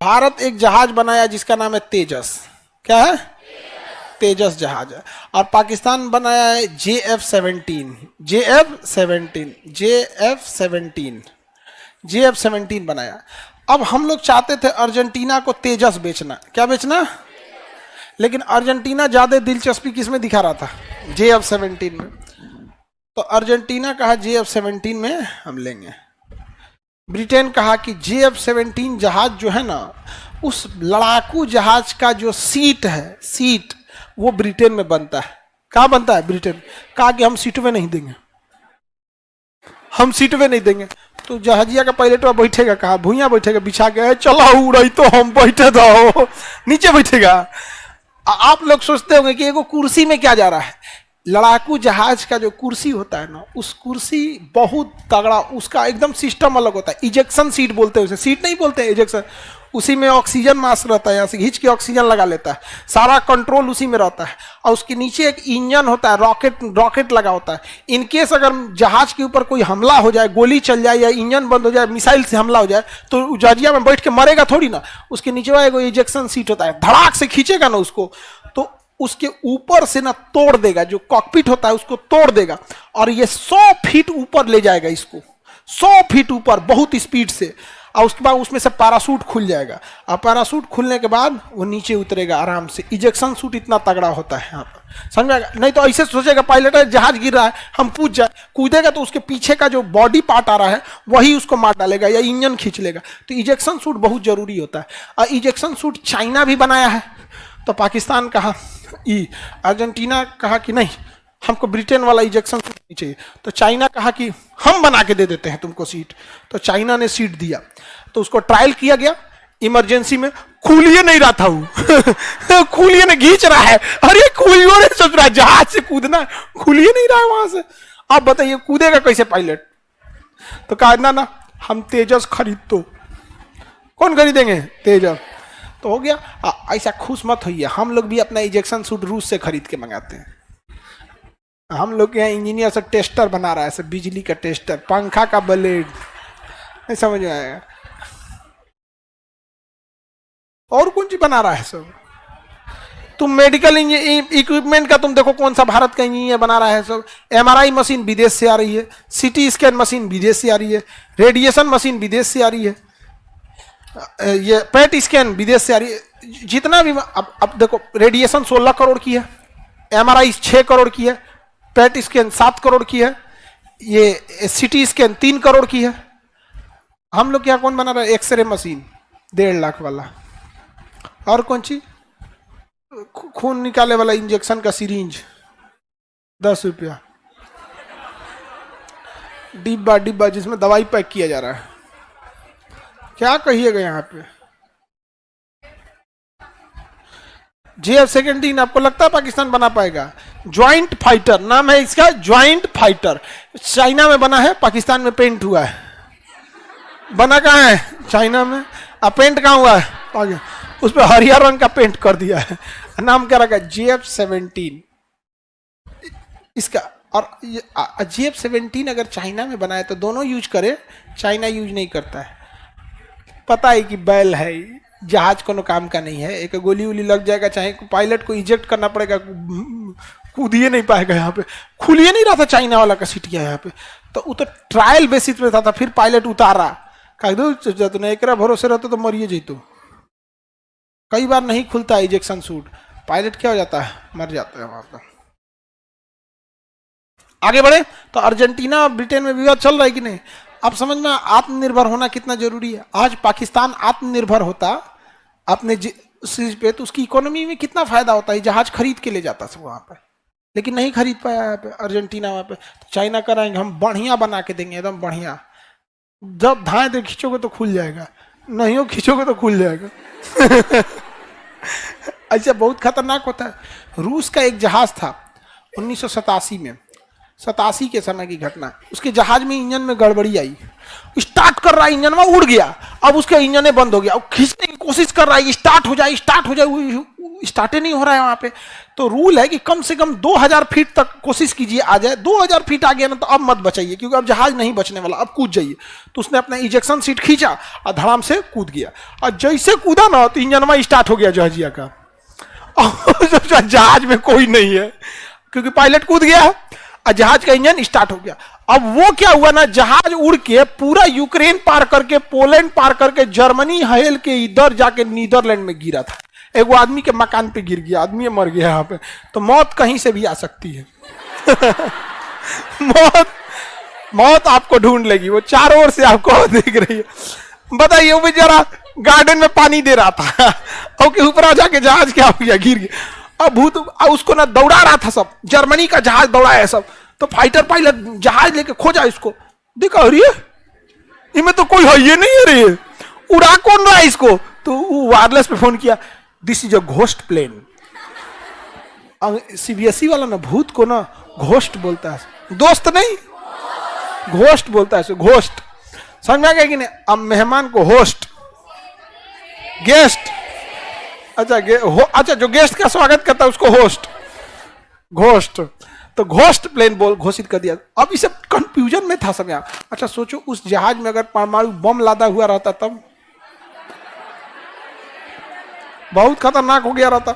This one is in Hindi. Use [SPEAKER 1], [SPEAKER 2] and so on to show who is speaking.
[SPEAKER 1] भारत एक जहाज बनाया जिसका नाम है तेजस। क्या है? तेजस जहाज है। और पाकिस्तान बनाया है JF-17। JF-17 बनाया। अब हम लोग चाहते थे अर्जेंटीना को तेजस बेचना। क्या बेचना? लेकिन अर्जेंटीना ज्यादा दिलचस्पी किसमें दिखा रहा था? JF-17 में। तो अर्जेंटीना कहा JF-17 में हम लेंगे। ब्रिटेन कहा कि JF-17 जहाज जो है ना, उस लड़ाकू जहाज का जो सीट वो ब्रिटेन में बनता है। कहाँ बनता है? ब्रिटेन। कहा कि हम सीटवे नहीं देंगे, हम सीटवे नहीं देंगे। तो जहाजिया का पायलट बैठेगा कहा? भूया बैठेगा बिछा के, चला उड़ाई तो हम बैठे दो, नीचे बैठेगा। आप लोग सोचते होंगे कि एगो कुर्सी में क्या जा रहा है। लड़ाकू जहाज का जो कुर्सी होता है ना, उस कुर्सी बहुत तगड़ा, उसका एकदम सिस्टम अलग होता है। इजेक्शन सीट बोलते हैं उसे, सीट नहीं बोलते हैं, इजेक्शन। उसी में ऑक्सीजन मास्क रहता है, यहाँ से खींच के ऑक्सीजन लगा लेता है, सारा कंट्रोल उसी में रहता है। और उसके नीचे एक इंजन होता है, रॉकेट लगा होता है। इनकेस अगर जहाज के ऊपर कोई हमला हो जाए, गोली चल जाए या इंजन बंद हो जाए, मिसाइल से हमला हो जाए, तो जहाजिया में बैठ के मरेगा थोड़ी ना। उसके नीचे एगो इजेक्शन सीट होता है, धड़ाक से खींचेगा ना उसको, तो उसके ऊपर से ना तोड़ देगा, जो कॉकपिट होता है उसको तोड़ देगा, और ये 100 फीट ऊपर ले जाएगा इसको, 100 फीट ऊपर बहुत स्पीड से। और उसके बाद उसमें से पैराशूट खुल जाएगा, और पैराशूट खुलने के बाद वो नीचे उतरेगा आराम से। इजेक्शन सूट इतना तगड़ा होता है यहाँ पर, समझेगा? नहीं तो ऐसे सोचेगा पायलट है, जहाज गिर रहा है, हम कूदेगा तो उसके पीछे का जो बॉडी पार्ट आ रहा है वही उसको मार डालेगा या इंजन खींच लेगा। तो इजेक्शन सूट बहुत जरूरी होता है। और इजेक्शन सूट चाइना भी बनाया है। तो पाकिस्तान कहा, अर्जेंटीना कहा कि नहीं, हमको ब्रिटेन वाला इजेक्शन सीट नहीं चाहिए। तो चाइना कहा कि हम बना के दे देते हैं तुमको सीट। तो चाइना ने सीट दिया। तो उसको ट्रायल किया गया इमरजेंसी में, खुलिए नहीं रहा था वो खुलिए नहीं, खींच रहा है, अरे खुलियो नहीं सोच रहा है, जहाज से कूदना, खुलिए नहीं रहा है वहां से। आप बताइए कूदेगा कैसे पायलट? तो कहा ना हम तेजस खरीद दो। कौन खरीदेंगे? तेजस। तो हो गया। ऐसा खुश मत होइए, हम लोग भी अपना इजेक्शन सूट रूस से खरीद के मंगाते हैं। हम लोग यहाँ इंजीनियर से टेस्टर बना रहा है, सब बिजली का टेस्टर, पंखा का ब्लेड, नहीं समझ में आएगा। और कौन चीज बना रहा है सब? तुम मेडिकल इक्विपमेंट का तुम देखो, कौन सा भारत का इंजीनियर बना रहा है सब। MRI मशीन विदेश से आ रही है, CT स्कैन मशीन विदेश से आ रही है, रेडिएशन मशीन विदेश से आ रही है, ये पेट स्कैन विदेश से आ रही है। जितना भी अब देखो, रेडिएशन 16 करोड़ की है, MRI 6 करोड़ की है, पेट स्कैन 7 करोड़ की है, ये CT स्कैन 3 करोड़ की है। हम लोग क्या कौन बना रहा है? एक्सरे मशीन 1.5 लाख वाला। और कौन सी? खून निकाले वाला इंजेक्शन का सिरिंज 10 रुपया, डिब्बा जिसमें दवाई पैक किया जा रहा है। क्या कहिएगा यहाँ पे? JF-17 आपको लगता है पाकिस्तान बना पाएगा? ज्वाइंट फाइटर नाम है इसका, ज्वाइंट फाइटर। चाइना में बना है, पाकिस्तान में पेंट हुआ है। बना कहाँ है? चाइना में। अब पेंट कहाँ हुआ है? उस पर हरियर रंग का पेंट कर दिया है। नाम क्या रखा? JF-17 इसका। और JF-17 अगर चाइना में बनाए तो दोनों यूज करे, चाइना यूज नहीं करता है। पता है कि बैल है, जहाज कोनो काम का नहीं है, एक गोली उली लग जाएगा, चाहे पायलट को इजेक्ट करना पड़ेगा, कूदिए नहीं पाएगा। यहाँ पे खुलिए नहीं रहा था चाइना वाला का सीटिया यहाँ पे। तो वो तो ट्रायल बेसिस पे था, फिर पायलट उतारा, कह दो एक भरोसे रहते तो मरिए जीतो। कई बार नहीं खुलता है इजेक्शन सूट, पायलट क्या हो जाता है? मर जाता है वहां पर। आगे बढ़े तो अर्जेंटीना और ब्रिटेन में विवाद चल रहा है कि नहीं? अब समझ में आत्मनिर्भर होना कितना जरूरी है। आज पाकिस्तान आत्मनिर्भर होता अपने चीज पे तो उसकी इकोनॉमी में कितना फायदा होता है, जहाज खरीद के ले जाता सब वहां पे, लेकिन नहीं खरीद पाया यहाँ पे अर्जेंटीना। वहां पे तो चाइना कराएंगे हम बढ़िया बना के देंगे, एकदम बढ़िया। जब धाए दे खींचोगे तो खुल जाएगा, नहीं हो खींचोगे तो खुल जाएगा। ऐसा बहुत खतरनाक होता है। रूस का एक जहाज था 1987 में, 87 के समय की घटना। उसके जहाज में इंजन में गड़बड़ी आई, स्टार्ट कर रहा है इंजन में, उड़ गया। अब उसका इंजन बंद हो गया, अब खींचने की कोशिश कर रहा है, स्टार्ट हो जाए, स्टार्ट ही नहीं हो रहा है वहां पे। तो रूल है कि कम से कम 2000 फीट तक कोशिश कीजिए आ जाए। 2000 फीट आ गया ना तो अब मत बचाइए, क्योंकि अब जहाज नहीं बचने वाला, अब कूद जाइए। तो उसने अपना इजेक्शन सीट खींचा और धड़ाम से कूद गया। और जैसे कूदा ना तो इंजनमा स्टार्ट हो गया जहाजिया का। और जहाज में कोई नहीं है, क्योंकि पायलट कूद गया और जहाज का इंजन स्टार्ट हो गया। अब वो क्या हुआ ना, जहाज उड़ के पूरा यूक्रेन पार करके, पोलैंड पार करके, जर्मनी हेल के इधर जाके नीदरलैंड में गिरा था। एक आदमी के मकान पे गिर गया, आदमी मर गया यहाँ पे। तो मौत कहीं से भी आ सकती है। मौत आपको ढूंढ लेगी, वो चारों ओर से आपको देख रही है। बताइए, वो बेचारा गार्डन में पानी दे रहा था और के ऊपर जाके जहाज क्या हो गया, गिर गया। अब भूत उसको ना दौड़ा रहा था सब, जर्मनी का जहाज दौड़ा है सब। तो फाइटर पायलट जहाज लेके खोजा इसको, देखा अरे इनमें तो कोई है ये नहीं है रे, उड़ा कौन रहा है इसको। तो वायरलेस पे फोन किया, this is a ghost plane. CBSE वाला ना भूत को ना घोस्ट बोलता है, दोस्त नहीं घोस्ट बोलता है। घोस्ट समझ में आ गया कि नहीं। अब मेहमान को होस्ट, गेस्ट, अच्छा जो गेस्ट का स्वागत करता है उसको होस्ट, घोस्ट। तो घोस्ट प्लेन बोल घोषित कर दिया। अब इसे कंफ्यूजन में था सब यहाँ। अच्छा सोचो, उस जहाज में अगर परमाणु बम लादा हुआ रहता तब बहुत खतरनाक हो गया रहता।